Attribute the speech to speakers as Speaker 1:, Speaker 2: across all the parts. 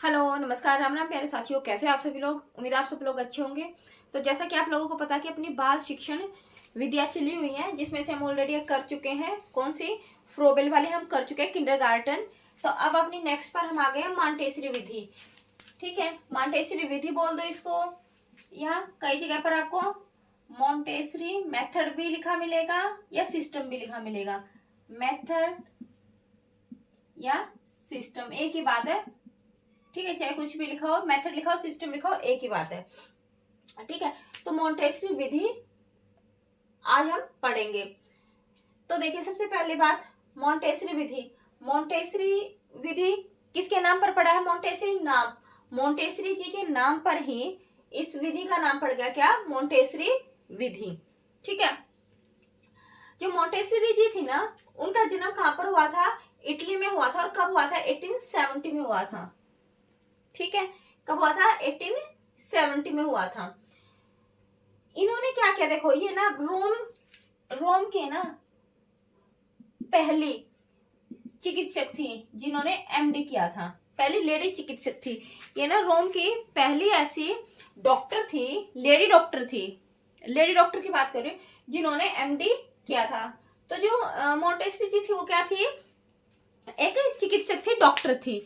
Speaker 1: Hello, नमस्कार, राम राम प्यारे साथियों। कैसे आप सभी लोग? उम्मीद है आप सब लोग अच्छे होंगे। तो जैसा कि आप लोगों को पता है कि अपनी बाल शिक्षण विधियां चली हुई हैं, जिसमें से हम ऑलरेडी कर चुके हैं। कौन सी? फ्रोबेल वाले हम कर चुके हैं, किंडरगार्टन। तो अब अपनी नेक्स्ट पर हम आ गए हैं मॉन्टेसरी विधि। ठीक है, मॉन्टेसरी विधि बोल दो इसको। यहाँ कई जगह पर आपको मॉन्टेसरी मेथड भी लिखा मिलेगा या सिस्टम भी लिखा मिलेगा। मेथड या सिस्टम एक ही बात है। ठीक है, चाहे कुछ भी लिखा हो, मेथड लिखा हो, सिस्टम लिखा हो, एक ही बात है। ठीक है, तो मॉन्टेसरी विधि आज हम पढ़ेंगे। तो देखिए, सबसे पहली बात, मॉन्टेसरी विधि। मॉन्टेसरी विधि किसके नाम पर पड़ा है? मॉन्टेसरी नाम, मॉन्टेसरी जी के नाम पर ही इस विधि का नाम पड़ गया। क्या? मॉन्टेसरी विधि। ठीक है, जो मॉन्टेसरी जी थी ना, उनका जन्म कहां पर हुआ था? इटली में हुआ था। और कब हुआ था? 1870 में हुआ था। ठीक है, कब हुआ था? 1870 में हुआ था। इन्होंने क्या किया? देखो, ये ना रोम के ना पहली चिकित्सक थी जिन्होंने एमडी किया था। पहली लेडी चिकित्सक थी ये ना, रोम की पहली ऐसी डॉक्टर थी, लेडी डॉक्टर थी। लेडी डॉक्टर की बात करें जिन्होंने एमडी किया था। तो जो मॉन्टेसरी जी थी वो क्या थी? एक चिकित्सक थी, डॉक्टर थी।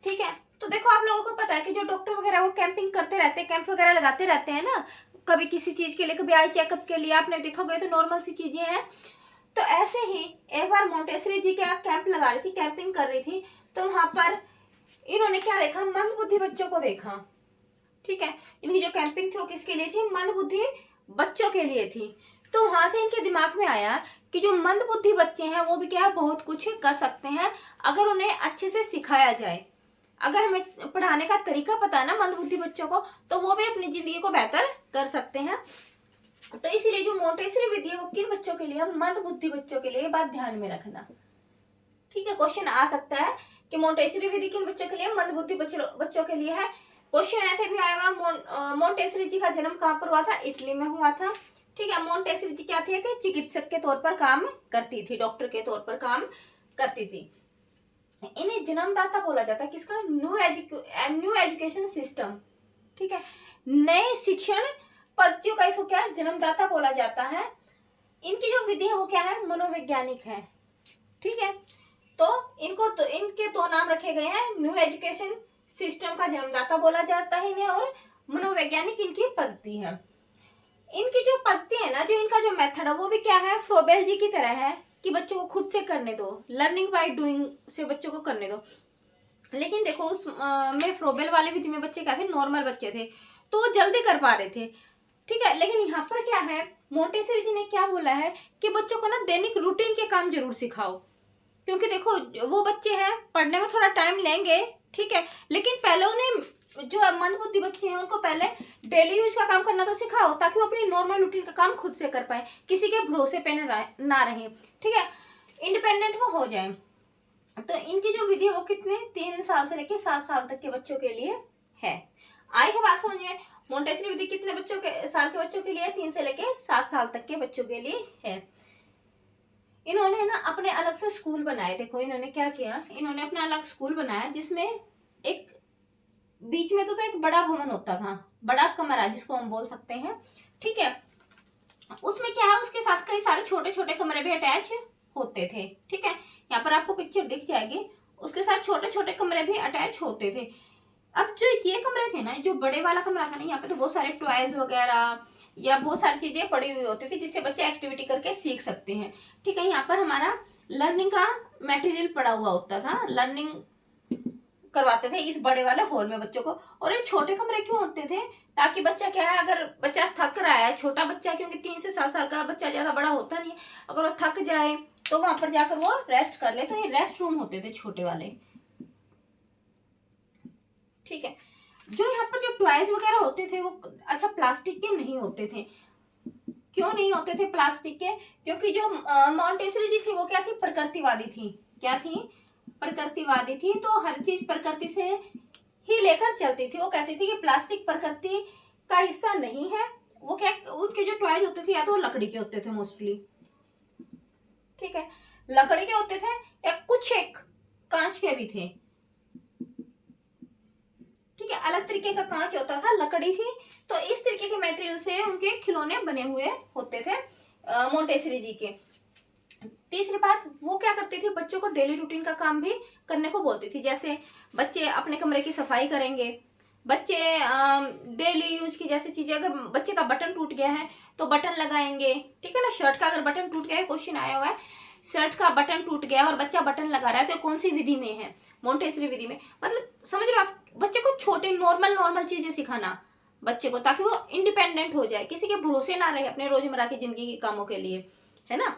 Speaker 1: ठीक है, तो देखो, आप लोगों को पता है कि जो डॉक्टर वगैरह वो कैंपिंग करते रहते हैं, कैंप वगैरह लगाते रहते हैं ना, कभी किसी चीज के लिए, कभी आई चेकअप के लिए। आपने देखा होगा, तो नॉर्मल सी चीजें हैं। तो ऐसे ही एक बार मॉन्टेसरी जी क्या कैंप लगा रही थी, कैंपिंग कर रही थी। तो वहां पर इन्होंने क्या देखा? मंदबुद्धि बच्चों को देखा। ठीक है, इनकी जो कैंपिंग थी वो किसके लिए थी? मंदबुद्धि बच्चों के लिए थी। तो वहां से इनके दिमाग में आया कि जो मंदबुद्धि बच्चे हैं वो भी क्या, बहुत कुछ कर सकते हैं अगर उन्हें अच्छे से सिखाया जाए। अगर हमें पढ़ाने का तरीका पता है ना मंदबुद्धि बच्चों को, तो वो भी अपनी जिंदगी को बेहतर कर सकते हैं। तो इसीलिए जो मॉन्टेसरी विधि है वो किन बच्चों के लिए? मंदबुद्धि बच्चों के लिए। ये बात ध्यान में रखना। ठीक है, क्वेश्चन आ सकता है कि मॉन्टेसरी विधि किन बच्चों के लिए? मंदबुद्धि बच्चों के लिए है। क्वेश्चन ऐसे भी आया हुआ, मॉन्टेसरी जी का जन्म कहाँ पर हुआ था? इटली में हुआ था। ठीक है, मॉन्टेसरी जी क्या थी? कि चिकित्सक के तौर पर काम करती थी, डॉक्टर के तौर पर काम करती थी। इन्हें जन्मदाता बोला जाता है। किसका? New education system. ठीक है, नए शिक्षण पद्धतियों का इसको क्या? जन्मदाता बोला जाता है। इनकी जो विधि है वो क्या है? मनोवैज्ञानिक है। ठीक है, तो इनके दो नाम रखे गए हैं। न्यू एजुकेशन सिस्टम का जन्मदाता बोला जाता है इन्हें, और मनोवैज्ञानिक इनकी पद्धति है। इनकी जो पद्धति है ना, जो इनका जो मेथड है वो भी क्या है? फ्रोबेल जी की तरह है कि बच्चों को खुद से करने दो, लर्निंग बाय डूइंग से बच्चों को करने दो। लेकिन देखो, उस में फ्रोबेल वाली विधि में बच्चे क्या थे? नॉर्मल बच्चे थे, तो वो जल्दी कर पा रहे थे। ठीक है, लेकिन यहाँ पर क्या है? मोंटेसरी जी ने क्या बोला है कि बच्चों को ना दैनिक रूटीन के काम जरूर सिखाओ। क्योंकि देखो, वो बच्चे हैं, पढ़ने में थोड़ा टाइम लेंगे। ठीक है, लेकिन पहले उन्हें, जो मंदबुद्धि बच्चे हैं, उनको पहले डेली यूज का काम करना तो सिखाओ, ताकि वो अपनी नॉर्मल रूटीन का काम खुद से कर पाए, किसी के भरोसे पे ना रहे। ठीक है, इंडिपेंडेंट वो हो जाए। तो इनकी जो विधि है वो कितने? 3 साल से लेकर 7 साल तक के बच्चों के लिए है। आई है बात समझ में? मोंटेसरी विधि कितने साल के बच्चों के लिए? 3 से लेकर 7 साल तक के बच्चों के लिए है। इन्होंने ना अपने अलग से स्कूल बनाए। देखो, इन्होंने क्या किया? इन्होंने अपना अलग स्कूल बनाया, जिसमें एक बीच में तो एक बड़ा भवन होता था, बड़ा कमरा जिसको हम बोल सकते हैं। ठीक है, उसमें क्या है? उसके साथ कई सारे छोटे छोटे कमरे भी अटैच होते थे। ठीक है, यहाँ पर आपको पिक्चर दिख जाएगी। उसके साथ छोटे छोटे कमरे भी अटैच होते थे। अब जो ये कमरे थे ना, जो बड़े वाला कमरा था ना, यहाँ पे तो बहुत सारे टॉयज वगैरह या बहुत सारी चीजें पड़ी हुई होती थी, जिससे बच्चे एक्टिविटी करके सीख सकते हैं। ठीक है, यहाँ पर हमारा लर्निंग का मटेरियल पड़ा हुआ होता था, लर्निंग करवाते थे इस बड़े वाले हॉल में बच्चों को। और ये छोटे कमरे क्यों होते थे? ताकि बच्चा क्या है, अगर बच्चा थक रहा है, छोटा बच्चा, क्योंकि 3 से 7 साल का बच्चा ज्यादा बड़ा होता नहीं है, अगर वो थक जाए तो वहां पर जाकर वो रेस्ट कर ले। तो ये रेस्ट रूम होते थे छोटे वाले। ठीक है, जो यहाँ पर जो टॉयज वगैरह होते थे वो अच्छा प्लास्टिक के नहीं होते थे। क्यों नहीं होते थे प्लास्टिक के? क्योंकि जो मॉन्टेसरी जी थी वो क्या थी? प्रकृतिवादी थी। क्या थी? प्रकृतिवादी थी। तो हर चीज प्रकृति से ही लेकर चलती थी। वो कहती थी कि प्लास्टिक प्रकृति का हिस्सा नहीं है। वो क्या, उनके जो टॉयज होते थे या तो लकड़ी के होते थे मोस्टली। ठीक है, लकड़ी के होते थे या कुछ एक कांच के भी थे। अलग तरीके का कांच होता था, लकड़ी थी, तो इस तरीके के मटेरियल से उनके खिलौने बने हुए होते थे मोंटेसरी जी के। तीसरी बात, वो क्या करती थी, बच्चों को डेली रूटीन का काम भी करने को बोलती थी। जैसे बच्चे अपने कमरे की सफाई करेंगे, बच्चे डेली यूज की जैसे चीजें, अगर बच्चे का बटन टूट गया है तो बटन लगाएंगे, ठीक है ना। शर्ट का अगर बटन टूट गया है, क्वेश्चन आया हुआ है, शर्ट का बटन टूट गया और बच्चा बटन लगा रहा है, तो कौन सी विधि में है, मोंटेसरी विधि में। मतलब समझ रहे हो आप, बच्चे को छोटे नॉर्मल चीजें सिखाना बच्चे को, ताकि वो इंडिपेंडेंट हो जाए, किसी के भरोसे ना रहे अपने रोजमर्रा की जिंदगी के कामों के लिए, है ना।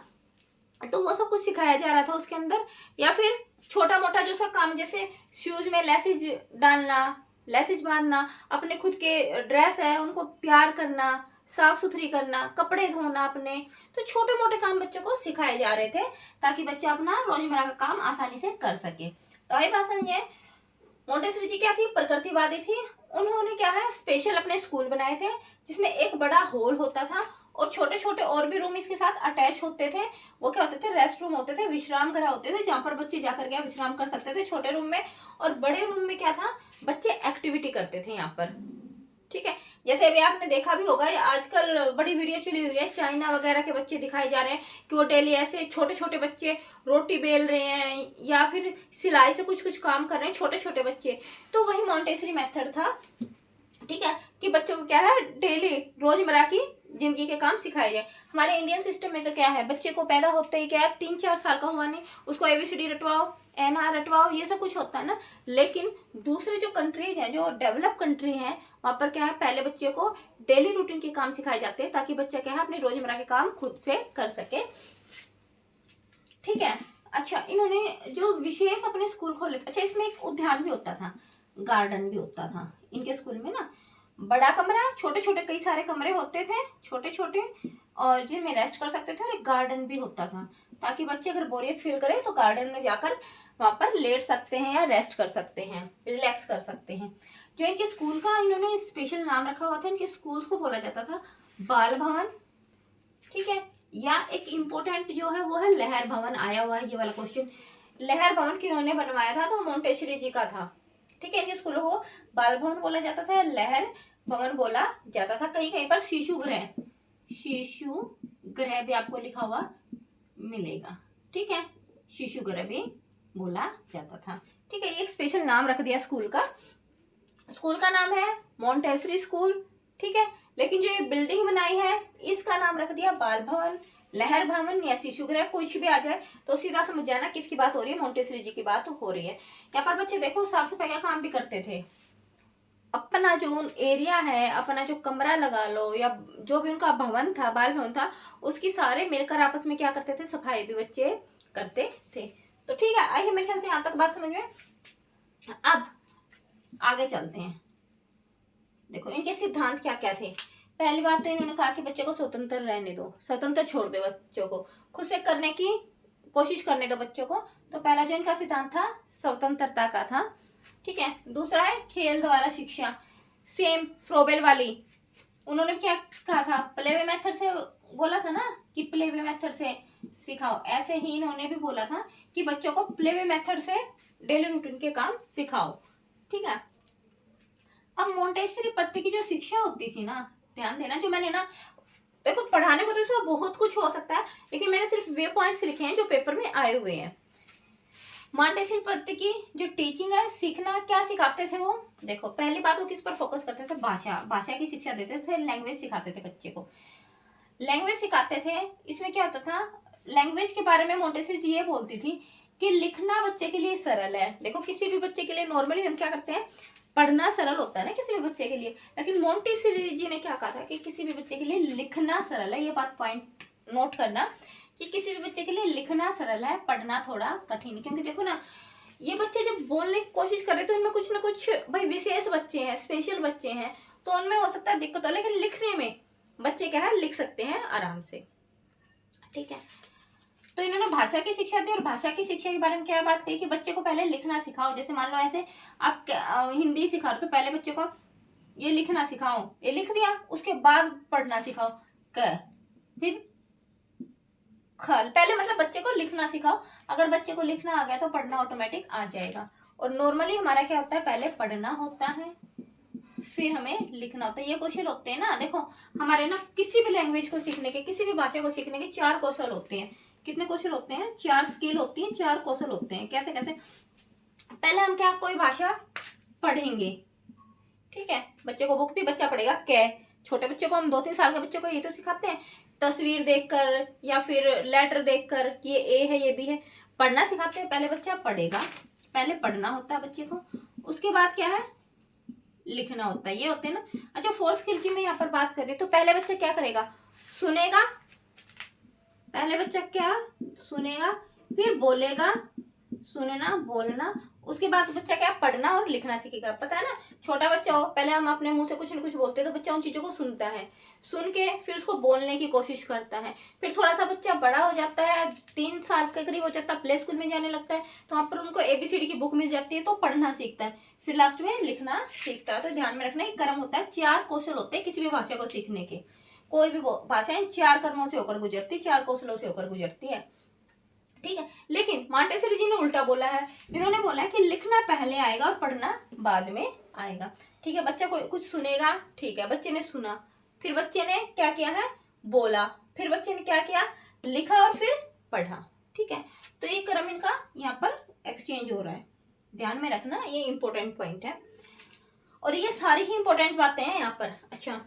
Speaker 1: तो वो सब कुछ सिखाया जा रहा था उसके अंदर। या फिर छोटा मोटा जो सा काम, जैसे शूज में लेसेज डालना, लेसेज बांधना, अपने खुद के ड्रेस है उनको तैयार करना, साफ सुथरी करना, कपड़े धोना अपने, तो छोटे मोटे काम बच्चों को सिखाए जा रहे थे ताकि बच्चा अपना रोजमर्रा का काम आसानी से कर सके। तो आई बात समझे, मोंटेसरी जी क्या थी, प्रकृतिवादी थी। उन्होंने क्या है, स्पेशल अपने स्कूल बनाए थे जिसमें एक बड़ा हॉल होता था और छोटे छोटे और भी रूम इसके साथ अटैच होते थे। वो क्या होते थे, रेस्ट रूम होते थे, विश्राम गृह होते थे, जहाँ पर बच्चे जाकर के विश्राम कर सकते थे छोटे रूम में। और बड़े रूम में क्या था, बच्चे एक्टिविटी करते थे यहाँ पर, ठीक है। जैसे अभी आपने देखा भी होगा, आजकल बड़ी वीडियो चली हुई है, चाइना वगैरह के बच्चे दिखाए जा रहे हैं कि वो डेली ऐसे छोटे छोटे बच्चे रोटी बेल रहे हैं या फिर सिलाई से कुछ कुछ काम कर रहे हैं, छोटे छोटे बच्चे। तो वही मोंटेसरी मेथड था, ठीक है, कि बच्चों को क्या है, डेली रोजमर्रा की जिंदगी के काम सिखाए जाए। हमारे इंडियन सिस्टम में तो क्या है, बच्चे को पैदा होते ही क्या है, 3-4 साल का हुआ नहीं उसको ABCD रटवाओ, NR रटवाओ, ये सब कुछ होता है ना। लेकिन दूसरे जो कंट्रीज हैं, जो डेवलप कंट्री हैं, वहां पर क्या है, पहले बच्चे को डेली रूटीन के काम सिखाए जाते हैं ताकि बच्चा क्या है, अपने रोजमर्रा के काम खुद से कर सके, ठीक है। अच्छा, इन्होंने जो विशेष अपने स्कूल खोले, अच्छा इसमें एक उद्यान भी होता था, गार्डन भी होता था इनके स्कूल में ना। बड़ा कमरा, छोटे छोटे कई सारे कमरे होते थे छोटे छोटे, और जिनमें रेस्ट कर सकते थे, और एक गार्डन भी होता था ताकि बच्चे अगर बोरियत फील करें तो गार्डन में जाकर वहां पर लेट सकते हैं या रेस्ट कर सकते हैं, रिलैक्स कर सकते हैं। जो इनके स्कूल का इन्होंने स्पेशल नाम रखा हुआ था, इनके स्कूल्स को बोला जाता था बाल भवन, ठीक है। या एक इम्पोर्टेंट जो है वो है लहर भवन, आया हुआ है ये वाला क्वेश्चन। लहर भवन किन्होंने बनवाया था, तो मोंटेसरी जी का था, ठीक है। इनके स्कूलों को बाल भवन बोला जाता था, लहर भवन बोला जाता था। कहीं कहीं पर शिशु गृह, शिशु गृह भी आपको लिखा हुआ मिलेगा, ठीक है, शिशु गृह भी बोला जाता था, ठीक है। एक स्पेशल नाम रख दिया स्कूल का। स्कूल का नाम है मोंटेसरी स्कूल, ठीक है। लेकिन जो ये बिल्डिंग बनाई है इसका नाम रख दिया बाल भवन, लहर भवन या शिशु गृह, कुछ भी आ जाए तो सीधा समझ जाना किसकी बात हो रही है, मोंटेसरी जी की बात हो रही है। यहाँ पर बच्चे देखो साफ सफाई का काम भी करते थे। अपना जो एरिया है, अपना जो कमरा लगा लो या जो भी उनका भवन था, बाल भवन था, उसकी सारे मिलकर आपस में क्या करते थे, सफाई भी बच्चे करते थे। तो ठीक है, आइए मेरे ख्याल से यहाँ तक बात समझ में। अब आगे चलते हैं। देखो इनके सिद्धांत क्या क्या थे। पहली बात तो इन्होंने कहा कि बच्चे को स्वतंत्र रहने दो, स्वतंत्र छोड़ दो, बच्चों को खुद से करने की कोशिश करने दो बच्चों को। तो पहला जो इनका सिद्धांत था स्वतंत्रता का था, ठीक है। दूसरा है खेल द्वारा शिक्षा, सेम फ्रोबेल वाली। उन्होंने क्या कहा था, प्लेवे मेथड से बोला था ना कि प्लेवे मेथड से सिखाओ, ऐसे ही इन्होंने भी बोला था कि बच्चों को प्लेवे मेथड से डेली रूटीन के काम सिखाओ, ठीक है। अब मोंटेसरी पद्धति की जो शिक्षा होती थी ना, ध्यान देना, जो मैंने ना, देखो पढ़ाने को तो इसमें बहुत कुछ हो सकता है, लेकिन मैंने सिर्फ वे पॉइंट्स लिखे हैं जो पेपर में आए हुए हैं। मोंटेसरी पद्धति की जो टीचिंग है, सीखना क्या सिखाते थे वो, देखो पहली बात वो किस पर फोकस करते थे, भाषा की शिक्षा देते थे, लैंग्वेज सिखाते थे बच्चे को, लैंग्वेज सिखाते थे। इसमें क्या होता था, लैंग्वेज के बारे में मोंटेसरी जी ये बोलती थी कि लिखना बच्चे के लिए सरल है। देखो किसी भी बच्चे के लिए नॉर्मली हम क्या करते हैं, पढ़ना सरल होता है ना किसी भी बच्चे के लिए, लेकिन मोंटेसरी जी ने क्या कहा था कि किसी भी बच्चे के लिए लिखना सरल है। ये बात पॉइंट नोट करना कि किसी भी बच्चे के लिए लिखना सरल है, पढ़ना थोड़ा कठिन। क्योंकि देखो ना, ये बच्चे जब बोलने की कोशिश कर रहे तो इनमें कुछ ना कुछ भाई विशेष बच्चे हैं, स्पेशल बच्चे हैं, तो उनमें हो सकता है दिक्कत हो, लेकिन लिखने में बच्चे क्या है, लिख सकते हैं आराम से, ठीक है। तो इन्होंने भाषा की शिक्षा दी, और भाषा की शिक्षा के बारे में क्या बात कही कि बच्चे को पहले लिखना सिखाओ। जैसे मान लो ऐसे आप हिंदी सिखा रहे हो तो पहले बच्चे को ये लिखना सिखाओ, ये लिख दिया, उसके बाद पढ़ना सिखाओ, क फिर खल, पहले मतलब बच्चे को लिखना सिखाओ। अगर बच्चे को लिखना आ गया तो पढ़ना ऑटोमेटिक आ जाएगा। और नॉर्मली हमारा क्या होता है, पहले पढ़ना होता है, फिर हमें लिखना होता है। ये कौशल होते हैं ना, देखो हमारे ना किसी भी लैंग्वेज को सीखने के, किसी भी भाषा को सीखने के 4 कौशल होते हैं। कितने कौशल होते हैं? 4 स्किल होती हैं, 4 कौशल होते हैं। कैसे कैसे? पहले हम क्या, कोई भाषा पढ़ेंगे, ठीक है, बच्चे को बुक दी, बच्चा पढ़ेगा कै। छोटे बच्चे को हम 2-3 साल के बच्चे को ये तो सिखाते हैं, तस्वीर देखकर या फिर लेटर देखकर ये ए है ये बी है, पढ़ना सिखाते हैं। पहले बच्चा पढ़ेगा, पहले पढ़ना होता है बच्चे को, उसके बाद क्या है, लिखना होता है। ये होते हैं ना। अच्छा, 4 स्किल की मैं यहाँ पर बात कर रही हूँ। तो पहले बच्चा क्या करेगा? सुनेगा, पहले बच्चा क्या सुनेगा, फिर बोलेगा, सुनना बोलना, उसके बाद बच्चा क्या, पढ़ना और लिखना सीखेगा। पता है ना, छोटा बच्चा हो, पहले हम अपने मुंह से कुछ न कुछ बोलते हैं तो बच्चा उन चीजों को सुनता है, सुन के फिर उसको बोलने की कोशिश करता है। फिर थोड़ा सा बच्चा बड़ा हो जाता है, 3 साल के करीब हो जाता है, प्ले स्कूल में जाने लगता है, तो वहां पर उनको ABCD की बुक मिल जाती है, तो पढ़ना सीखता है, फिर लास्ट में लिखना सीखता है। तो ध्यान में रखना, एक क्रम होता है, 4 कौशल होते हैं किसी भी भाषा को सीखने के। कोई भी भाषा 4 क्रमों से होकर गुजरती, 4 कौशलों से होकर गुजरती है, ठीक है। लेकिन मॉन्टेसरी जी ने उल्टा बोला है, इन्होंने बोला है कि लिखना पहले आएगा और पढ़ना बाद में आएगा, ठीक है। बच्चा कोई कुछ सुनेगा, ठीक है, बच्चे ने सुना, फिर बच्चे ने क्या किया है, बोला, फिर बच्चे ने क्या किया, लिखा और फिर पढ़ा, ठीक है। तो ये क्रम इनका यहाँ पर एक्सचेंज हो रहा है, ध्यान में रखना, ये इंपॉर्टेंट पॉइंट है और ये सारी ही इंपॉर्टेंट बातें हैं यहाँ पर। अच्छा,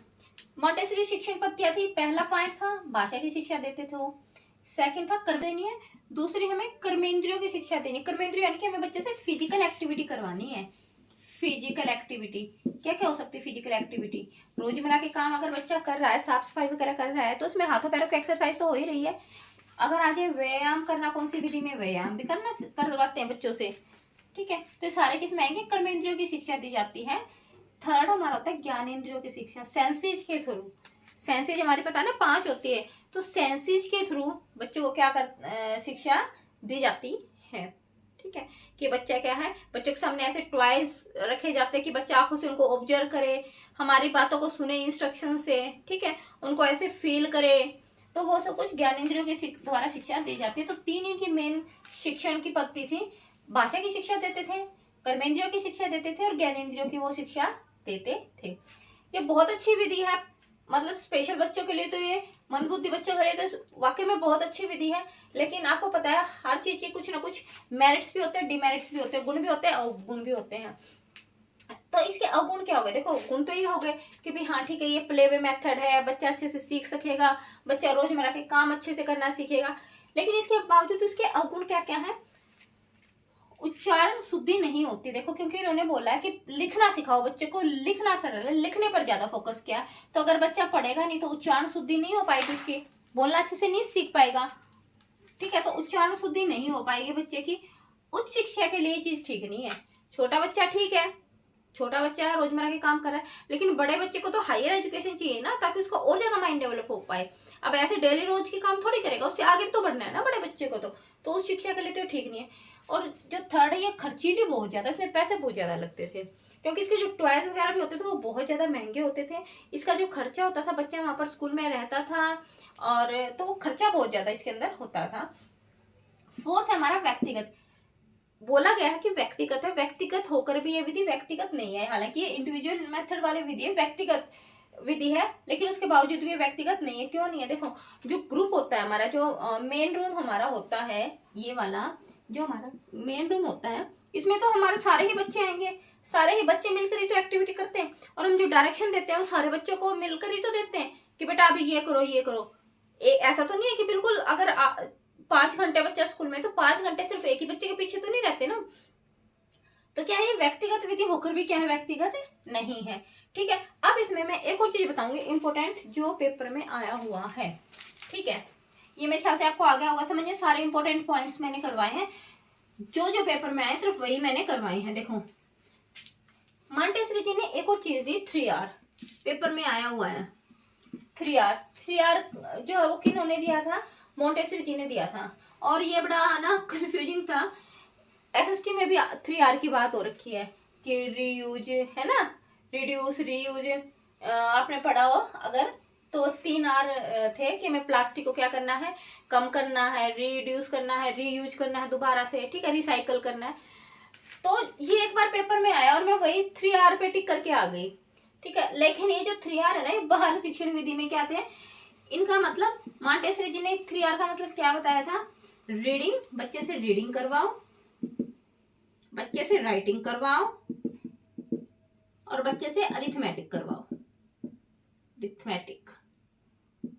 Speaker 1: मॉन्टेसरी शिक्षण पद्धति थी, पहला पॉइंट था भाषा की शिक्षा देते थे वो, सेकंड था कर्म देनी है, दूसरी हमें कर्मेंद्रियों की शिक्षा देनी है। कर्मेंद्रियों यानी कि हमें बच्चे से फिजिकल एक्टिविटी करवानी है। फिजिकल एक्टिविटी क्या क्या हो सकती है? फिजिकल एक्टिविटी रोजमर्रा के काम अगर बच्चा कर रहा है, साफ सफाई वगैरह कर रहा है, तो उसमें हाथों पैरों की एक्सरसाइज तो हो ही रही है। अगर आगे व्यायाम करना, कौन सी विधि में व्यायाम भी करवाते हैं बच्चों से, ठीक है। तो सारे किसमें आएंगे? कर्मेंद्रियों की शिक्षा दी जाती है। थर्ड हमारा होता है ज्ञानेंद्रियों की शिक्षा, सेंसेस के थ्रू। सेंसेज हमारी पता है ना 5 होती है, तो सेंसेज के थ्रू बच्चों को क्या शिक्षा दी जाती है, ठीक है। कि बच्चा क्या है, बच्चों के सामने ऐसे टॉयज रखे जाते हैं कि बच्चा आंखों से उनको ऑब्जर्व करे, हमारी बातों को सुने इंस्ट्रक्शन से, ठीक है, उनको ऐसे फील करे, तो वो सब कुछ ज्ञानेंद्रियों के द्वारा शिक्षा दी जाती है। तो 3 इनकी मेन शिक्षण की पद्धति थी, भाषा की शिक्षा देते थे, कर्मेंद्रियों की शिक्षा देते थे और ज्ञानेंद्रियों की वो शिक्षा देते थे। ये बहुत अच्छी विधि है, मतलब स्पेशल बच्चों के लिए तो, ये मंदबुद्धि बच्चों के लिए तो वाकई में बहुत अच्छी विधि है। लेकिन आपको पता है हर चीज के कुछ ना कुछ मेरिट्स भी होते हैं, डिमेरिट्स भी होते हैं, गुण भी होते हैं, अवगुण भी होते हैं। तो इसके अवगुण क्या हो गए? देखो, गुण तो ये हो गए कि भाई हाँ ठीक है, ये प्ले वे मेथड है, बच्चा अच्छे से सीख सकेगा, बच्चा रोजमर्रा के काम अच्छे से करना सीखेगा। लेकिन इसके बावजूद इसके अवगुण क्या क्या है? उच्चारण शुद्धि नहीं होती, देखो, क्योंकि इन्होंने बोला है कि लिखना सिखाओ बच्चे को, लिखना सरल है, लिखने पर ज्यादा फोकस किया है। तो अगर बच्चा पढ़ेगा नहीं तो उच्चारण शुद्धि नहीं हो पाएगी उसकी, बोलना अच्छे से नहीं सीख पाएगा, ठीक है। तो उच्चारण शुद्धि नहीं हो पाएगी बच्चे की। उच्च शिक्षा के लिए चीज ठीक नहीं है। छोटा बच्चा ठीक है, छोटा बच्चा है, रोजमर्रा के काम कर रहा है, लेकिन बड़े बच्चे को तो हायर एजुकेशन चाहिए ना, ताकि उसका और ज्यादा माइंड डेवलप हो पाए। अब ऐसे डेली रोज के काम थोड़ी करेगा, उससे आगे भी तो बढ़ना है ना बड़े बच्चे को, तो उस शिक्षा के लिए तो ठीक नहीं है। और जो थर्ड है, ये खर्चीली बहुत ज्यादा, इसमें पैसे बहुत ज्यादा लगते थे, क्योंकि इसके जो टॉयज वगैरह भी होते थे वो बहुत ज्यादा महंगे होते थे। इसका जो खर्चा होता था, बच्चा वहां पर स्कूल में रहता था, और तो खर्चा बहुत ज्यादा इसके अंदर होता था। फोर्थ है हमारा व्यक्तिगत। बोला गया है कि व्यक्तिगत है, व्यक्तिगत होकर भी ये विधि व्यक्तिगत नहीं है। हालांकि ये इंडिविजुअल मेथड वाली विधि है, व्यक्तिगत विधि है, लेकिन उसके बावजूद भी ये व्यक्तिगत नहीं है। क्यों नहीं है? देखो, जो ग्रुप होता है हमारा, जो मेन रूम हमारा होता है, ये वाला जो हमारा मेन रूम होता है, इसमें तो हमारे सारे ही बच्चे आएंगे, सारे ही बच्चे मिलकर ही तो एक्टिविटी करते हैं, और हम जो डायरेक्शन देते हैं वो सारे बच्चों को मिलकर ही तो देते हैं कि बेटा अभी ये करो ये करो। ऐसा तो नहीं है कि बिल्कुल अगर 5 घंटे बच्चा स्कूल में, तो 5 घंटे सिर्फ एक ही बच्चे के पीछे तो नहीं रहते ना। तो क्या ये व्यक्तिगत विधि होकर भी क्या है? व्यक्तिगत नहीं है, ठीक है। अब इसमें मैं एक और चीज बताऊंगी इंपॉर्टेंट, जो पेपर में आया हुआ है, ठीक है। ये मेरे ख्याल से आपको आ गया होगा समझिए, सारे इंपॉर्टेंट पॉइंट्स मैंने करवाए हैं, जो जो पेपर में आए सिर्फ वही मैंने करवाए हैं। देखो, मॉन्टेसरी जी ने एक और चीज दी, 3R, पेपर में आया हुआ है 3R। 3R जो है वो किन्होंने दिया था? मॉन्टेसरी जी ने दिया था, और ये बड़ा ना कंफ्यूजिंग था। SST में भी 3R की बात हो रखी है कि रीयूज है ना, रिड्यूस, रीयूज, आपने पढ़ा हो अगर, तो 3R थे कि हमें प्लास्टिक को क्या करना है? कम करना है, रिड्यूस करना है, रीयूज करना है दोबारा से, ठीक है, रिसाइकल करना है। तो ये एक बार पेपर में आया और मैं वही 3R पे टिक करके आ गई। ठीक है। लेकिन ये जो 3R है ना, ये बाल शिक्षण विधि में क्या आते हैं, इनका मतलब मॉन्टेसरी जी ने 3R का मतलब क्या बताया था, रीडिंग, बच्चे से रीडिंग करवाओ, बच्चे से राइटिंग करवाओ, और बच्चे से अरिथमेटिक करवाओ, अरिथमेटिक।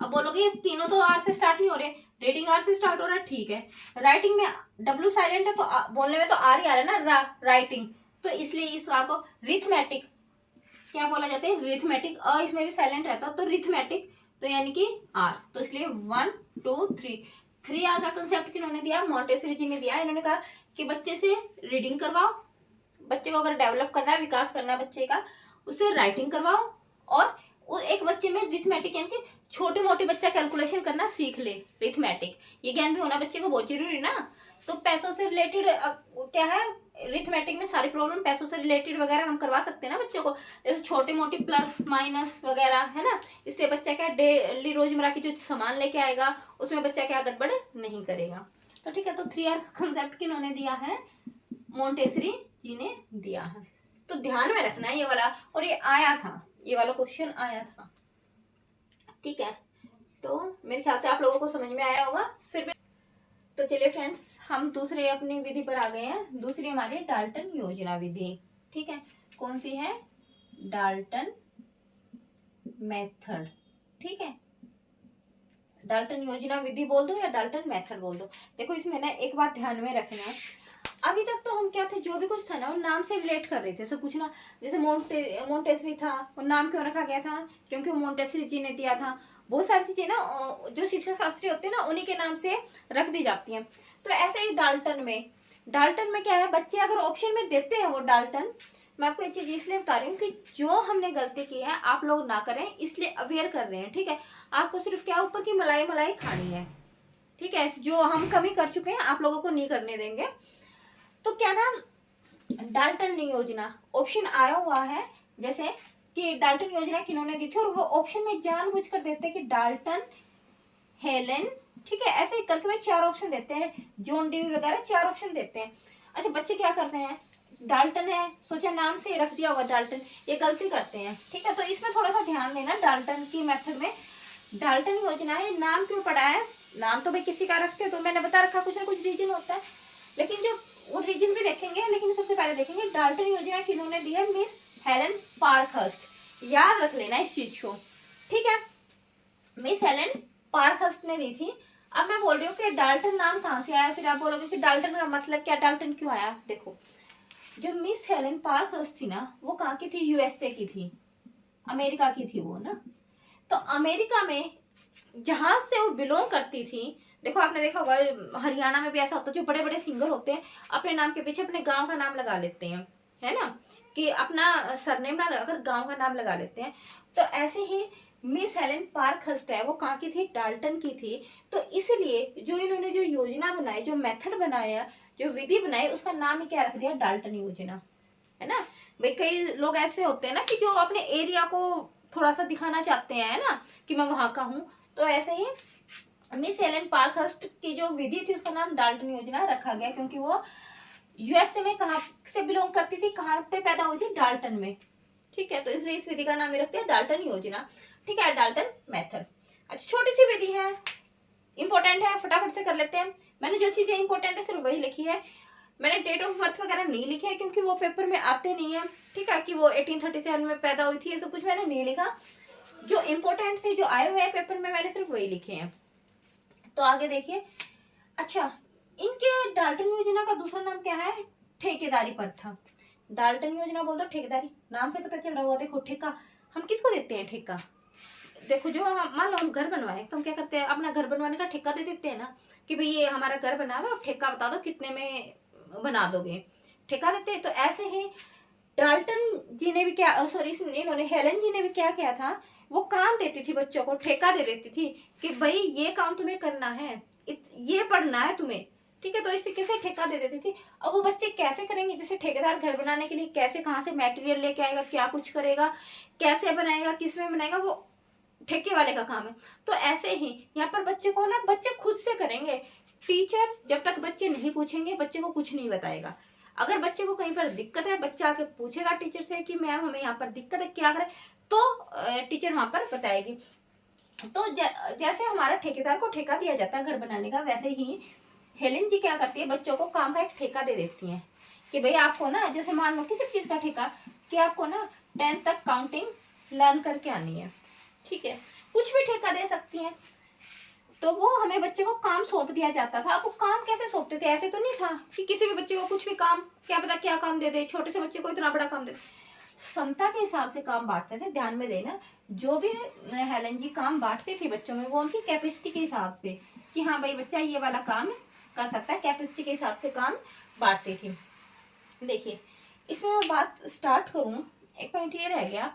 Speaker 1: अब बोलोगे ये तीनों तो आर से स्टार्ट नहीं हो रहे, रीडिंग आर से स्टार्ट हो रहा है, ठीक है, राइटिंग में डब्ल्यू साइलेंट है तो बोलने में तो आर ही आ रहा है ना, राइटिंग, तो इसलिए इस आर को रिथमेटिक क्या बोला जाता है, रिथमेटिक, अ इसमें भी साइलेंट रहता तो रिथमेटिक, तो यानी कि आर, तो इसलिए 1 2 3 आर का कंसेप्ट किन्होंने दिया, मॉन्टेसरी जी ने दिया। इन्होंने कहा कि बच्चे से रीडिंग करवाओ, बच्चे को अगर डेवलप करना है, विकास करना है बच्चे का, उससे राइटिंग करवाओ, और एक बच्चे में रिथमेटिक यानी कि छोटे मोटे बच्चा कैलकुलेशन करना सीख ले, रिथमेटिक, ये ज्ञान भी होना बच्चे को बहुत जरूरी ना। तो पैसों से रिलेटेड क्या है, रिथमेटिक में सारी प्रॉब्लम पैसों से रिलेटेड वगैरह हम करवा सकते हैं ना बच्चों को, जैसे छोटी मोटी प्लस माइनस वगैरह, है ना, इससे बच्चा क्या डेली रोजमर्रा की जो सामान लेके आएगा उसमें बच्चा क्या गड़बड़ नहीं करेगा। तो ठीक है, तो 3R कंसेप्ट किन्होंने दिया है, मॉन्टेसरी जी ने दिया है। तो ध्यान में रखना है ये वाला, और ये आया था, ये वाला क्वेश्चन आया था, ठीक है। तो मेरे ख्याल से आप लोगों को समझ में आया होगा। फिर भी तो चलिए फ्रेंड्स, हम दूसरे अपनी विधि पर आ गए हैं। दूसरी हमारी डाल्टन योजना विधि, ठीक है। कौन सी है, डाल्टन मेथड, ठीक है। डाल्टन योजना विधि बोल दो या डाल्टन मेथड बोल दो। देखो इसमें ना एक बात ध्यान में रखना है, अभी तक तो हम क्या थे, जो भी कुछ था ना वो नाम से रिलेट कर रहे थे सब कुछ ना। जैसे मोंटेसरी था, वो नाम क्यों रखा गया था, क्योंकि मोंटेसरी जी ने दिया था। बहुत सारी चीजें ना जो शिक्षा शास्त्री होते हैं ना उन्हीं के नाम से रख दी जाती हैं। तो ऐसे ही डाल्टन में क्या है, बच्चे अगर ऑप्शन में देते हैं वो डाल्टन, मैं आपको एक चीज इसलिए बता रही हूँ कि जो हमने गलती की है आप लोग ना करें, इसलिए अवेयर कर रहे हैं, ठीक है। आपको सिर्फ क्या ऊपर की मलाई मलाई खानी है, ठीक है। जो हम कमी कर चुके हैं आप लोगों को नहीं करने देंगे। तो क्या नाम, डाल्टन योजना ऑप्शन आया हुआ है, जैसे कि डाल्टन योजना किन्होंने दी थी, और वो ऑप्शन में जानबूझकर देते हैं कि डाल्टन, हेलेन, ठीक है, ऐसे ही करके वे 4 ऑप्शन देते हैं, जॉन डीवी वगैरह 4 ऑप्शन देते हैं। अच्छा, बच्चे क्या करते हैं, डाल्टन है सोचा नाम से रख दिया होगा डाल्टन, ये गलती करते हैं, ठीक है। तो इसमें थोड़ा सा ध्यान देना, डाल्टन की मेथड में डाल्टन योजना है, नाम क्यों पड़ा है, नाम तो भाई किसी का रखते हो, तो मैंने बता रखा कुछ ना कुछ रीजन होता है, लेकिन जो वो रीजन भी देखेंगे, लेकिन सबसे पहले देखेंगे डाल्टन योजना किन्होंने दी है, मिस हेलेन पार्कहर्स्ट, याद रख लेना इस चीज को, ठीक है। मिस हेलेन पार्कहर्स्ट ने दी थी। अब मैं बोल रही हूँ कि डाल्टन नाम कहाँ से आया, फिर आप बोलोगे कि डाल्टन का मतलब क्या, डाल्टन क्यों आया। देखो, जो मिस हेलेन पार्कहर्स्ट थी ना, वो कहाँ की थी, यूएसए की थी, अमेरिका की थी वो ना। तो अमेरिका में जहां से वो बिलोंग करती थी, देखो आपने देखा होगा हरियाणा में भी ऐसा होता है, जो बड़े बड़े सिंगर होते हैं अपने नाम के पीछे अपने गांव का नाम लगा लेते हैं, है ना, कि अपना सरनेम ना लगाकर गांव का नाम लगा लेते हैं। तो ऐसे ही मिस हेलेन पार्कहर्स्ट है, वो कहाँ की थी, डाल्टन की थी। तो इसलिए जो इन्होंने जो योजना बनाई, जो मेथड बनाया, जो विधि बनाई, उसका नाम ही क्या रख दिया, डाल्टन योजना, है ना। भाई कई लोग ऐसे होते हैं ना कि जो अपने एरिया को थोड़ा सा दिखाना चाहते हैं, है ना, कि मैं वहां का हूँ। तो ऐसे ही मिस हेलेन पार्कहर्स्ट की जो विधि थी उसका नाम डाल्टन योजना रखा गया, क्योंकि वो यूएसए में कहाँ से बिलोंग करती थी, कहाँ पे पैदा हुई थी, डाल्टन में, ठीक है। तो इसलिए इस विधि का नाम रखते हैं डाल्टन योजना, ठीक है, डाल्टन मेथड। अच्छा, छोटी सी विधि है, इंपॉर्टेंट है, फटाफट से कर लेते हैं। मैंने जो चीजें इंपॉर्टेंट है सिर्फ वही लिखी है, मैंने डेट ऑफ बर्थ वगैरह नहीं लिखे है, क्योंकि वो पेपर में आते नहीं है, ठीक है, कि वो 1837 में पैदा हुई थी, ये सब कुछ मैंने नहीं लिखा। जो इंपॉर्टेंट थे, जो आए हुए हैं पेपर में, मैंने सिर्फ वही लिखे हैं। तो आगे देखिए। अच्छा, इनके डाल्टन योजना का दूसरा नाम क्या है, ठेकेदारी प्रथा। डाल्टन योजना बोल दो, ठेकेदारी, नाम से पता चल रहा होगा। देखो, ठेका हम किसको देते हैं, ठेका, देखो जो मान लो हम घर बनवाए तो हम क्या करते हैं, अपना घर बनवाने का ठेका दे देते हैं ना, कि भाई ये हमारा घर बना दो, ठेका बता दो कितने में बना दोगे, ठेका देते हैं। तो ऐसे ही डाल्टन जी ने भी क्या, सॉरी इन्होंने हेलेन जी ने भी क्या किया था, वो काम देती थी बच्चों को, ठेका दे देती थी कि भाई ये काम तुम्हें करना है, ये पढ़ना है तुम्हें, ठीक है। तो इस तरीके से ठेका दे देती थी। अब वो बच्चे कैसे करेंगे, जैसे ठेकेदार घर बनाने के लिए कैसे, कहाँ से मटेरियल लेके आएगा, क्या कुछ करेगा, कैसे बनाएगा, किसमें बनाएगा, वो ठेके वाले का काम है। तो ऐसे ही यहाँ पर बच्चे को ना, बच्चे खुद से करेंगे, टीचर जब तक बच्चे नहीं पूछेंगे बच्चे को कुछ नहीं बताएगा। अगर बच्चे को कहीं पर दिक्कत है, बच्चा आके पूछेगा टीचर से कि मैम हमें यहाँ पर दिक्कत है, क्या करें, तो टीचर वहां पर बताएगी। तो जैसे हमारा ठेकेदार को ठेका दिया जाता है घर बनाने का, वैसे ही हेलेन जी क्या करती है, बच्चों को काम का एक ठेका दे देती है कि भाई आपको ना, जैसे मान लो किसी चीज का ठेका कि आपको ना 10 तक काउंटिंग लर्न करके आनी है, ठीक है, कुछ भी ठेका दे सकती है। तो वो हमें बच्चे को काम सौंप दिया जाता था। अब वो काम कैसे सौंपते थे, ऐसे तो नहीं था कि किसी भी बच्चे को कुछ भी काम, क्या पता क्या काम दे दे, छोटे से बच्चे को इतना बड़ा काम दे दे, क्षमता के हिसाब से काम बांटते थे। ध्यान में देना, जो भी हेलेन जी काम बांटती थी बच्चों में, वो उनकी कैपेसिटी के हिसाब से कि हाँ भाई बच्चा ये वाला काम कर सकता है, कैपेसिटी के हिसाब से काम बांटती थी। देखिए इसमें मैं बात स्टार्ट करूं, एक पॉइंट ये रह गया,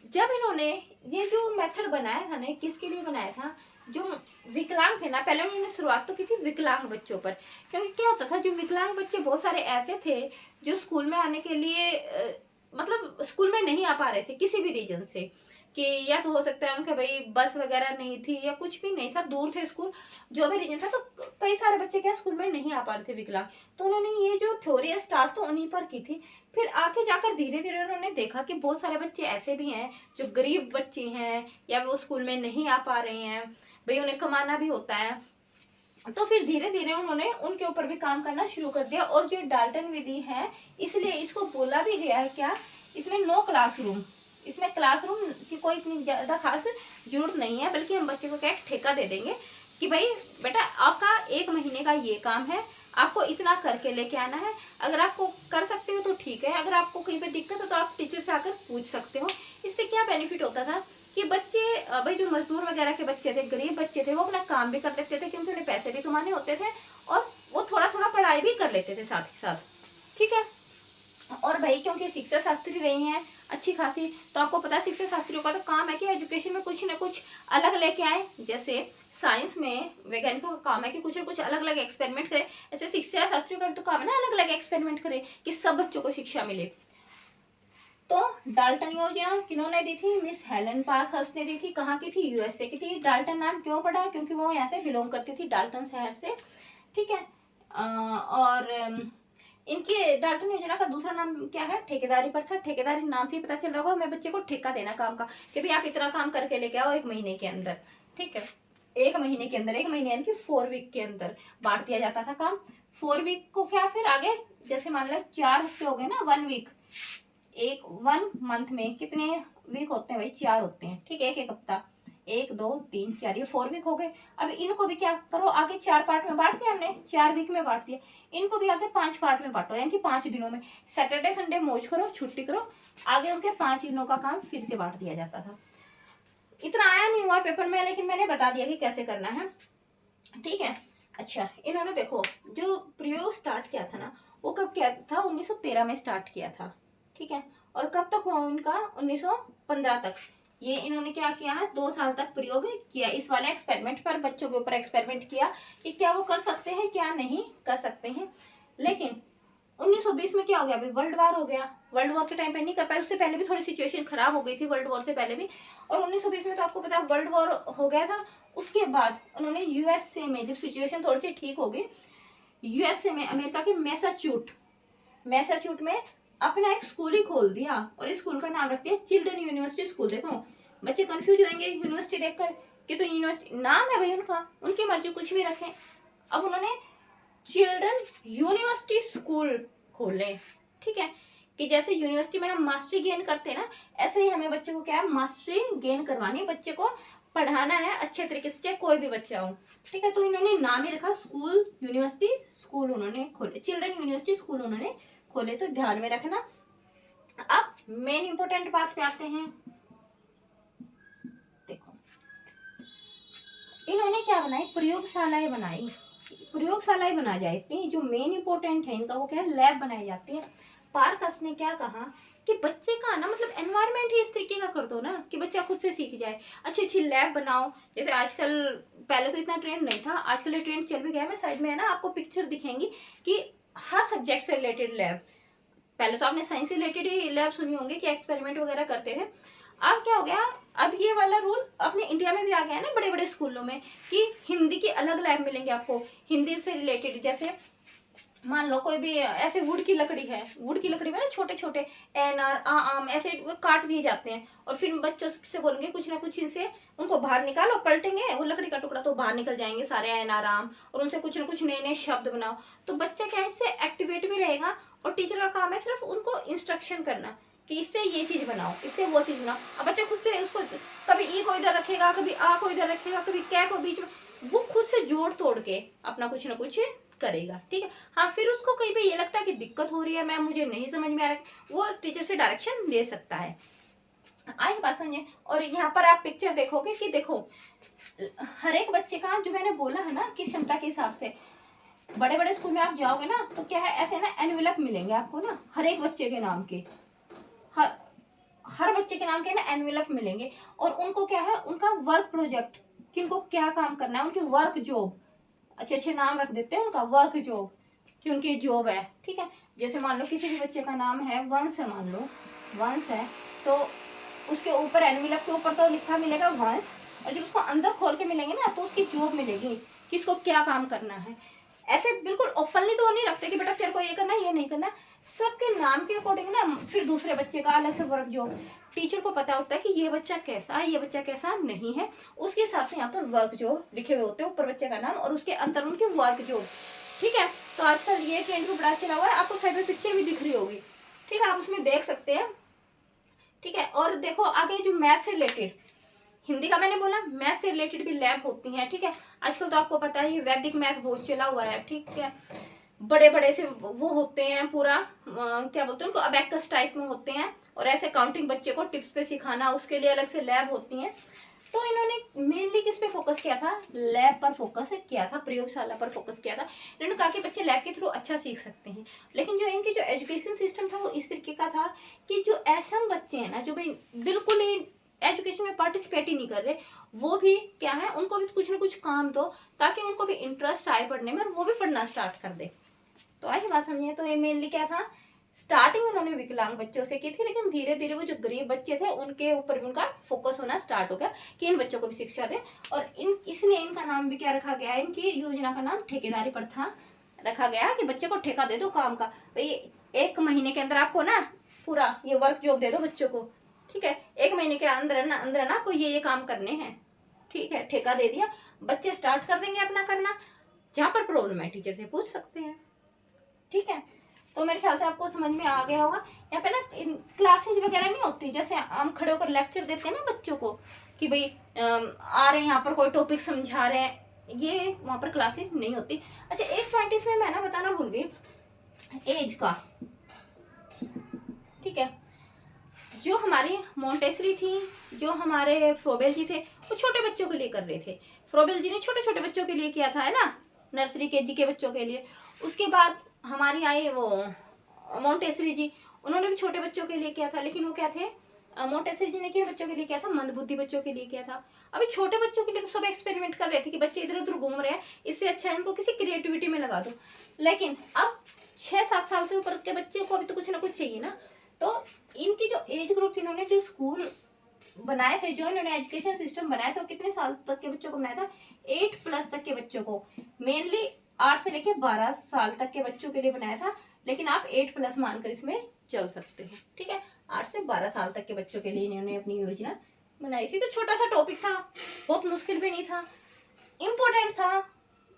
Speaker 1: जब इन्होंने ये जो मेथड बनाया था ना, किसके लिए बनाया था, जो विकलांग थे ना, पहले उन्होंने शुरुआत तो की थी विकलांग बच्चों पर, क्योंकि क्या होता था, जो विकलांग बच्चे बहुत सारे ऐसे थे जो स्कूल में आने के लिए मतलब स्कूल में नहीं आ पा रहे थे किसी भी रीजन से, कि या तो हो सकता है उनके भाई बस वगैरह नहीं थी या कुछ भी नहीं था, दूर थे स्कूल, जो भी रीजन था, तो कई सारे बच्चे क्या स्कूल में नहीं आ पा रहे थे विकलांग। तो उन्होंने ये जो थ्योरी है स्टार्ट तो उन्हीं पर की थी। फिर आगे जाकर धीरे धीरे उन्होंने देखा कि बहुत सारे बच्चे ऐसे भी हैं जो गरीब बच्चे हैं, या वो स्कूल में नहीं आ पा रहे हैं, भाई उन्हें कमाना भी होता है। तो फिर धीरे धीरे उन्होंने उनके ऊपर भी काम करना शुरू कर दिया। और जो डाल्टन विधि है, इसलिए इसको बोला भी गया है क्या, इसमें नो क्लासरूम, इसमें क्लासरूम की कोई इतनी ज्यादा खास जरूरत नहीं है, बल्कि हम बच्चे को क्या ठेका दे देंगे कि भाई बेटा आपका 1 महीने का ये काम है, आपको इतना करके लेके आना है, अगर आपको कर सकते हो तो ठीक है, अगर आपको कहीं पे दिक्कत हो तो आप टीचर से आकर पूछ सकते हो। इससे क्या बेनिफिट होता था कि बच्चे, भाई जो मजदूर वगैरह के बच्चे थे, गरीब बच्चे थे, वो अपना काम भी कर लेते थे क्योंकि उन्हें पैसे भी कमाने होते थे, और वो थोड़ा थोड़ा पढ़ाई भी कर लेते थे साथ ही साथ, ठीक है। और भाई क्योंकि शिक्षा शास्त्री रही हैं अच्छी खासी, तो आपको पता है शिक्षा शास्त्रियों का तो काम है कि एजुकेशन में कुछ ना कुछ अलग लेके आए। जैसे साइंस में वैज्ञानिकों का काम है कि कुछ ना कुछ अलग अलग एक्सपेरिमेंट करे, ऐसे शिक्षा शास्त्रियों का भी तो काम है ना अलग अलग एक्सपेरिमेंट करे कि सब बच्चों को शिक्षा मिले। तो डाल्टन योजना किन्होंने दी थी, मिस हेलेन पार्कहर्स्ट ने दी थी। कहाँ की थी, यूएसए की थी। डाल्टन नाम क्यों पड़ा, क्योंकि वो यहाँ से बिलोंग करती थी, डाल्टन शहर से, ठीक है। और इनकी डाल्टन योजना का दूसरा नाम क्या है, ठेकेदारी पर था। ठेकेदारी नाम से ही पता चल रहा होगा, हमें बच्चे को ठेका देना काम का, कि भाई आप इतना काम करके लेके आओ 1 महीने के अंदर, ठीक है। 1 महीने के अंदर, 1 महीने यानी कि 4 वीक के अंदर बांट दिया जाता था काम। 4 वीक को क्या फिर आगे, जैसे मान लो 4 हफ्ते हो गए ना, 1 वीक, 1 मंथ में कितने वीक होते हैं भाई, 4 होते हैं, ठीक है, एक हफ्ता, 1 2 3 4, ये 4 वीक हो गए। अब इनको भी क्या करो, आगे 4 पार्ट में बांट दिया हमने, 4 वीक में बांट दिया, इनको भी आगे 5 पार्ट में बांटो, यानी कि 5 दिनों में, सैटरडे संडे मौज करो, छुट्टी करो, आगे उनके 5 दिनों का काम फिर से बांट दिया जाता था। इतना आया नहीं हुआ पेपर में, लेकिन मैंने बता दिया कि कैसे करना है, ठीक है। अच्छा, इन्होंने देखो जो प्रयोग स्टार्ट किया था ना, वो कब किया था, 1913 में स्टार्ट किया था, ठीक है। और कब तक हुआ उनका, 1915 तक। ये इन्होंने क्या किया है, 2 साल तक प्रयोग किया इस वाले एक्सपेरिमेंट पर, बच्चों के ऊपर एक्सपेरिमेंट किया कि क्या वो कर सकते हैं क्या नहीं कर सकते हैं। लेकिन 1920 में क्या हो गया, अभी वर्ल्ड वॉर हो गया, वर्ल्ड वॉर के टाइम पे नहीं कर पाए, उससे पहले भी थोड़ी सिचुएशन खराब हो गई थी, वर्ल्ड वॉर से पहले भी। और 1920 में तो आपको पता है वर्ल्ड वॉर हो गया था। उसके बाद उन्होंने यूएसए में, जब सिचुएशन थोड़ी सी ठीक हो गई, यूएसए में, अमेरिका के मैसाचुट में अपना एक स्कूल ही खोल दिया, और इस स्कूल का नाम रख दिया चिल्ड्रन यूनिवर्सिटी स्कूल। देखो बच्चे कंफ्यूज होंगे यूनिवर्सिटी देखकर कि तो यूनिवर्सिटी नाम है भाई उनका, उनकी मर्जी कुछ भी रखें। अब उन्होंने चिल्ड्रन यूनिवर्सिटी स्कूल खोले, ठीक है, कि जैसे यूनिवर्सिटी में हम मास्टरी गेन करते हैं ना, ऐसे ही हमें बच्चे को क्या है, मास्टरी गेन करवानी है, बच्चे को पढ़ाना है अच्छे तरीके से, चाहे कोई भी बच्चा हो, ठीक है। तो इन्होंने नाम ही रखा स्कूल यूनिवर्सिटी स्कूल, उन्होंने खोले, चिल्ड्रन यूनिवर्सिटी स्कूल उन्होंने खोले, तो ध्यान में रखना। अब मेन इंपोर्टेंट बात पे आते हैं। देखो इन्होंने क्या बनाई, प्रयोगशालाएं बनाई, प्रयोगशालाएं बनाई जाती हैं। जो मेन इंपोर्टेंट है इनका वो क्या है, लैब बनाई जाती है। पार्कस ने क्या कहा कि बच्चे का ना मतलब एनवायरनमेंट ही इस तरीके का कर दो ना कि बच्चा खुद से सीख जाए, अच्छी अच्छी लैब बनाओ। जैसे आजकल, पहले तो इतना ट्रेंड नहीं था, आजकल ये ट्रेंड चल भी गया है। मैं साइड में है ना आपको पिक्चर दिखेंगी कि हर सब्जेक्ट से रिलेटेड लैब, पहले तो आपने साइंस से रिलेटेड ही लैब सुनी होंगी कि एक्सपेरिमेंट वगैरह करते थे। अब क्या हो गया, अब ये वाला रूल अपने इंडिया में भी आ गया है ना बड़े बड़े स्कूलों में, कि हिंदी की अलग लैब मिलेंगे आपको, हिंदी से रिलेटेड। जैसे मान लो कोई भी ऐसे वुड की लकड़ी है, वुड की लकड़ी में ना छोटे छोटे एन आर आम ऐसे वो काट दिए जाते हैं, और फिर बच्चों से बोलेंगे कुछ ना कुछ इनसे उनको बाहर निकालो, पलटेंगे वो लकड़ी का टुकड़ा तो बाहर निकल जाएंगे सारे एन आर आम, और उनसे कुछ ना कुछ नए नए शब्द बनाओ। तो बच्चा क्या है, इससे एक्टिवेट भी रहेगा, और टीचर का काम है सिर्फ उनको इंस्ट्रक्शन करना कि इससे ये चीज बनाओ, इससे वो चीज बनाओ। अब बच्चा खुद से उसको कभी ई को इधर रखेगा, कभी आ को इधर रखेगा, कभी कै को बीच में, वो खुद से जोड़ तोड़ के अपना कुछ ना कुछ करेगा। ठीक है, हाँ फिर उसको कहीं पे ये लगता है कि दिक्कत हो रही है, मैम मुझे नहीं समझ में आ रहा है, वो टीचर से डायरेक्शन ले सकता है। आई बात समझे। और यहाँ पर आप पिक्चर देखोगे कि देखो हर एक बच्चे का जो मैंने बोला है ना कि क्षमता के हिसाब से, बड़े बड़े स्कूल में आप जाओगे ना तो क्या है, ऐसे ना एनवेलप मिलेंगे आपको ना हर एक बच्चे के नाम के, हर बच्चे के नाम के ना एनवेलप मिलेंगे, और उनको क्या है, उनका वर्क प्रोजेक्ट कि उनको क्या काम करना है, उनकी वर्क जॉब, अच्छे अच्छे नाम रख देते हैं उनका, वर्क जॉब कि उनकी जॉब है। ठीक है, जैसे मान लो किसी भी बच्चे का नाम है वंश है, मान लो वंश है, तो उसके ऊपर एनवेलप के ऊपर तो लिखा मिलेगा वंश, और जब उसको अंदर खोल के मिलेंगे ना तो उसकी जॉब मिलेगी कि इसको क्या काम करना है। ऐसे बिल्कुल ओपनली तो नहीं रखते कि बेटा तेरे को ये करना है ये नहीं करना, सबके नाम के अकॉर्डिंग ना फिर दूसरे बच्चे का अलग से वर्क जॉब, टीचर को पता होता है कि ये बच्चा कैसा है, ये बच्चा कैसा नहीं है, उसके हिसाब से यहाँ पर वर्क जॉब लिखे हुए होते हैं, ऊपर बच्चे का नाम और उसके अंदर उनकी वर्क जॉब। ठीक है, तो आजकल ये ट्रेंड भी बड़ा चला हुआ है, आपको साइड में पिक्चर भी दिख रही होगी। ठीक है, आप उसमें देख सकते हैं। ठीक है, और देखो आगे जो मैथ से रिलेटेड, हिंदी का मैंने बोला, मैथ से रिलेटेड भी लैब होती हैं। ठीक है, आजकल तो आपको पता है वैदिक मैथ बहुत चला हुआ है। ठीक है, बड़े बड़े से वो होते हैं पूरा क्या बोलते हैं उनको, अबैकस टाइप में होते हैं, और ऐसे काउंटिंग बच्चे को टिप्स पे सिखाना, उसके लिए अलग से लैब होती हैं। तो इन्होंने मेनली किस पे फोकस किया था, लैब पर फोकस किया था, प्रयोगशाला पर फोकस किया था। इन्होंने कहा कि बच्चे लैब के थ्रू अच्छा सीख सकते हैं, लेकिन जो इनकी जो एजुकेशन सिस्टम था वो इस तरीके का था कि जो ऐसे बच्चे हैं ना जो भाई बिल्कुल ही एजुकेशन में पार्टिसिपेट ही नहीं कर रहे, वो भी क्या है, उनको भी कुछ ना कुछ काम दो ताकि उनको भी इंटरेस्ट आए पढ़ने में और वो भी पढ़ना स्टार्ट कर दे। तो आई बात समझिए। तो ये मेनली क्या था, स्टार्टिंग उन्होंने विकलांग बच्चों से की थी, लेकिन धीरे धीरे वो जो गरीब बच्चे थे उनके ऊपर भी उनका फोकस होना स्टार्ट हो गया कि इन बच्चों को भी शिक्षा दे, और इसलिए इनका नाम भी क्या रखा गया है, इनकी योजना का नाम ठेकेदारी प्रथा रखा गया कि बच्चे को ठेका दे दो काम का, भाई 1 महीने के अंदर आपको ना पूरा ये वर्क जॉब दे दो बच्चों को। ठीक है, 1 महीने के अंदर ना आपको ये काम करने हैं। ठीक है, ठेका दे दिया, बच्चे स्टार्ट कर देंगे अपना करना, जहां पर प्रॉब्लम है टीचर से पूछ सकते हैं। ठीक है, तो मेरे ख्याल से आपको समझ में आ गया होगा। यहाँ पे ना क्लासेज वगैरह नहीं होती, जैसे हम खड़े होकर लेक्चर देते हैं ना बच्चों को कि भाई आ रहे हैं यहाँ पर कोई टॉपिक समझा रहे हैं, ये वहां पर क्लासेस नहीं होती। अच्छा, एक पॉइंट इसमें मैं ना बताना भूल गई, एज का। ठीक है, जो हमारी मोंटेसरी थी, जो हमारे फ्रोबेल जी थे, वो छोटे बच्चों के लिए कर रहे थे। फ्रोबेल जी ने छोटे छोटे बच्चों के लिए किया था, है ना, नर्सरी केजी के बच्चों के लिए। उसके बाद हमारी आई वो मोंटेसरी जी, उन्होंने भी छोटे बच्चों के लिए किया था, लेकिन वो क्या थे, मोंटेसरी जी ने किन बच्चों के लिए किया था, मंदबुद्धि बच्चों के लिए किया था। अभी छोटे बच्चों के लिए तो सब एक्सपेरिमेंट कर रहे थे कि बच्चे इधर उधर घूम रहे हैं, इससे अच्छा इनको किसी क्रिएटिविटी में लगा दो। लेकिन अब 6-7 साल से ऊपर के बच्चे को अभी तो कुछ ना कुछ चाहिए ना, तो इनकी जो एज ग्रुप थी, इन्होंने जो स्कूल बनाए थे, जो इन्होंने एजुकेशन सिस्टम बनाया था, कितने साल तक के बच्चों को बनाया था, 8+ तक के बच्चों को, मेनली 8 से लेके 12 साल तक के बच्चों के लिए बनाया था, लेकिन आप 8+ मानकर इसमें चल सकते हो। ठीक है, 8 से 12 साल तक के बच्चों के लिए इन्होंने अपनी योजना बनाई थी। तो छोटा सा टॉपिक था, बहुत मुश्किल भी नहीं था, इम्पोर्टेंट था,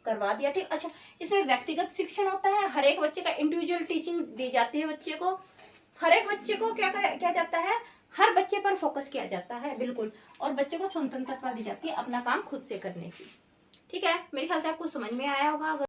Speaker 1: करवा दिया। ठीक, अच्छा, इसमें व्यक्तिगत शिक्षण होता है, हर एक बच्चे का इंडिविजुअल टीचिंग दी जाती है बच्चे को, हर एक बच्चे को क्या किया जाता है, हर बच्चे पर फोकस किया जाता है बिल्कुल, और बच्चे को स्वतंत्रता दी जाती है अपना काम खुद से करने की। ठीक है, मेरे ख्याल से आपको समझ में आया होगा।